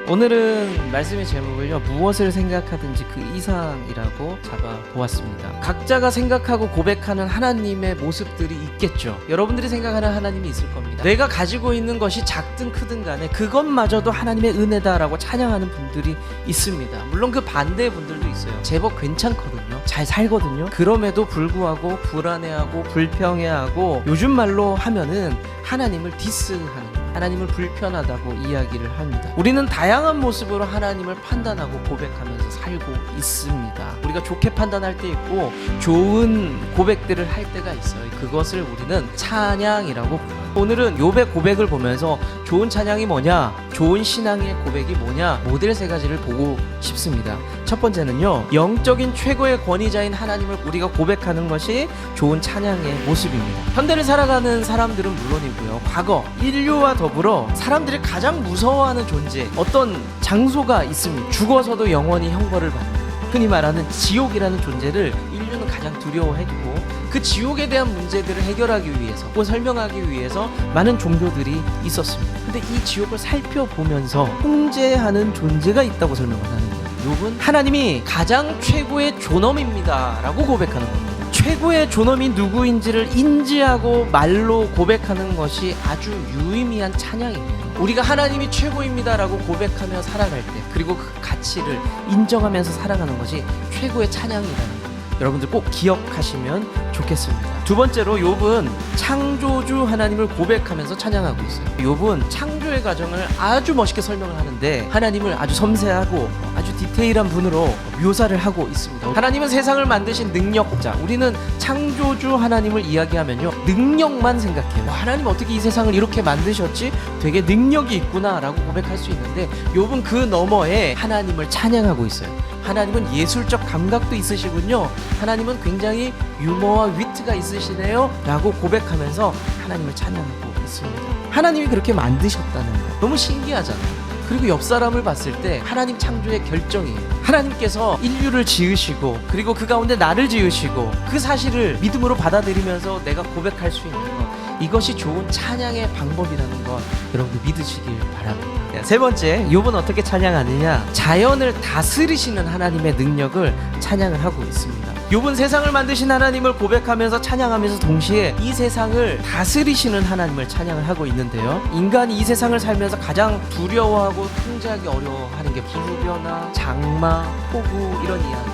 오늘은 말씀의 제목을요, 무엇을 생각하든지 그 이상이라고 잡아보았습니다. 각자가 생각하고 고백하는 하나님의 모습들이 있겠죠. 여러분들이 생각하는 하나님이 있을 겁니다. 내가 가지고 있는 것이 작든 크든 간에 그것마저도 하나님의 은혜다라고 찬양하는 분들이 있습니다. 물론 그 반대의 분들도 있어요. 제법 괜찮거든요. 잘 살거든요. 그럼에도 불구하고 불안해하고 불평해하고, 요즘 말로 하면은 하나님을 디스하는, 하나님을 불편하다고 이야기를 합니다. 우리는 다양한 모습으로 하나님을 판단하고 고백하면서 살고 있습니다. 우리가 좋게 판단할 때 있고 좋은 고백들을 할 때가 있어요. 그것을 우리는 찬양이라고 불러요. 오늘은 욥의 고백을 보면서 좋은 찬양이 뭐냐, 좋은 신앙의 고백이 뭐냐, 모델 세 가지를 보고 싶습니다. 첫 번째는요, 영적인 최고의 권위자인 하나님을 우리가 고백하는 것이 좋은 찬양의 모습입니다. 현대를 살아가는 사람들은 물론이고요, 과거 인류와 더불어 사람들이 가장 무서워하는 존재, 어떤 장소가 있습니다. 죽어서도 영원히 형벌을 받는, 흔히 말하는 지옥이라는 존재를 인류는 가장 두려워했고, 그 지옥에 대한 문제들을 해결하기 위해서 혹은 설명하기 위해서 많은 종교들이 있었습니다. 근데 이 지옥을 살펴보면서 통제하는 존재가 있다고 설명을 하는 거예요. 욥은 하나님이 가장 최고의 존엄입니다 라고 고백하는 겁니다. 최고의 존엄이 누구인지를 인지하고 말로 고백하는 것이 아주 유의미한 찬양이에요. 우리가 하나님이 최고입니다라고 고백하며 살아갈 때, 그리고 그 가치를 인정하면서 살아가는 것이 최고의 찬양이라는 것, 여러분들 꼭 기억하시면 좋겠습니다. 두 번째로, 욥은 창조주 하나님을 고백하면서 찬양하고 있어요. 욥은 창조의 과정을 아주 멋있게 설명을 하는데, 하나님을 아주 섬세하고 아주 디테일한 분으로 묘사를 하고 있습니다. 하나님은 세상을 만드신 능력자, 우리는 창조주 하나님을 이야기하면요, 능력만 생각해요. 하나님 어떻게 이 세상을 이렇게 만드셨지? 되게 능력이 있구나 라고 고백할 수 있는데, 욥은 그 너머에 하나님을 찬양하고 있어요. 하나님은 예술적 감각도 있으시군요. 하나님은 굉장히 유머와 위트가 있으시네요 라고 고백하면서 하나님을 찬양하고 있습니다. 하나님이 그렇게 만드셨다는 거 너무 신기하잖아요. 그리고 옆 사람을 봤을 때 하나님 창조의 결정이에요. 하나님께서 인류를 지으시고, 그리고 그 가운데 나를 지으시고, 그 사실을 믿음으로 받아들이면서 내가 고백할 수 있는 것, 이것이 좋은 찬양의 방법이라는 것 여러분들 믿으시길 바랍니다. 세 번째, 욥은 어떻게 찬양하느냐, 자연을 다스리시는 하나님의 능력을 찬양을 하고 있습니다. 욥은 세상을 만드신 하나님을 고백하면서 찬양하면서 동시에 이 세상을 다스리시는 하나님을 찬양을 하고 있는데요, 인간이 이 세상을 살면서 가장 두려워하고 통제하기 어려워하는 게 기후변화, 장마, 폭우, 이런 이야기.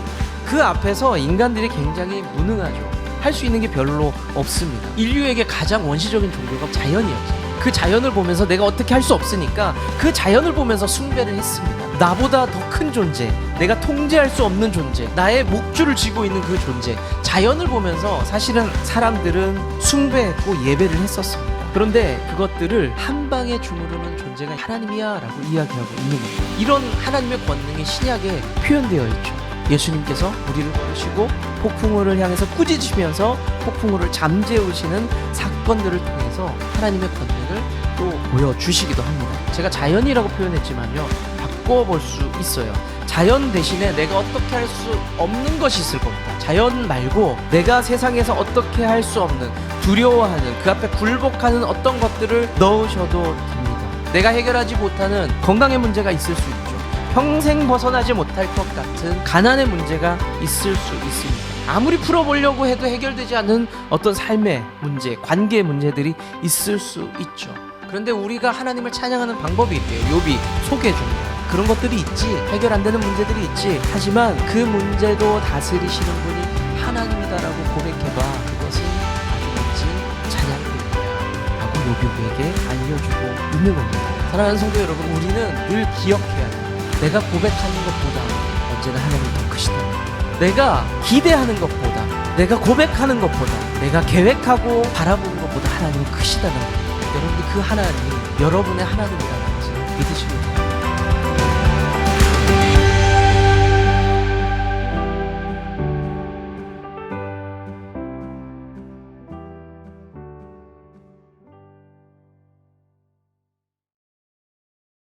그 앞에서 인간들이 굉장히 무능하죠. 할 수 있는 게 별로 없습니다. 인류에게 가장 원시적인 종교가 자연이었죠. 그 자연을 보면서 내가 어떻게 할 수 없으니까 그 자연을 보면서 숭배를 했습니다. 나보다 더 큰 존재, 내가 통제할 수 없는 존재, 나의 목줄을 쥐고 있는 그 존재, 자연을 보면서 사실은 사람들은 숭배했고 예배를 했었습니다. 그런데 그것들을 한 방에 주무르는 존재가 하나님이야 라고 이야기하고 있는 겁니다. 이런 하나님의 권능이 신약에 표현되어 있죠. 예수님께서 우리를 부르시고 폭풍우를 향해서 꾸짖으시면서 폭풍우를 잠재우시는 사건들을 통해서 하나님의 권능을 또 보여주시기도 합니다. 제가 자연이라고 표현했지만요, 바꿔볼 수 있어요. 자연 대신에 내가 어떻게 할 수 없는 것이 있을 겁니다. 자연 말고 내가 세상에서 어떻게 할 수 없는, 두려워하는, 그 앞에 굴복하는 어떤 것들을 넣으셔도 됩니다. 내가 해결하지 못하는 건강의 문제가 있을 수 있죠. 평생 벗어나지 못할 것 같은 가난의 문제가 있을 수 있습니다. 아무리 풀어보려고 해도 해결되지 않는 어떤 삶의 문제, 관계의 문제들이 있을 수 있죠. 그런데 우리가 하나님을 찬양하는 방법이 있대요. 욥이 소개해주는 거예요. 그런 것들이 있지, 해결 안 되는 문제들이 있지, 하지만 그 문제도 다스리시는 분이 하나님이다라고 고백해봐. 그것은 아주 멋진 찬양입니다 라고 욥에게 알려주고 있는 겁니다. 사랑하는 성도 여러분, 우리는 늘 기억해야 해요. 내가 고백하는 것보다 언제나 하나님이 더 크시다. 내가 기대하는 것보다, 내가 고백하는 것보다, 내가 계획하고 바라보는 것보다 하나님이 크시다는 것. 여러분들 그 하나님이 여러분의 하나님이라는 것을 믿으시면 됩니다.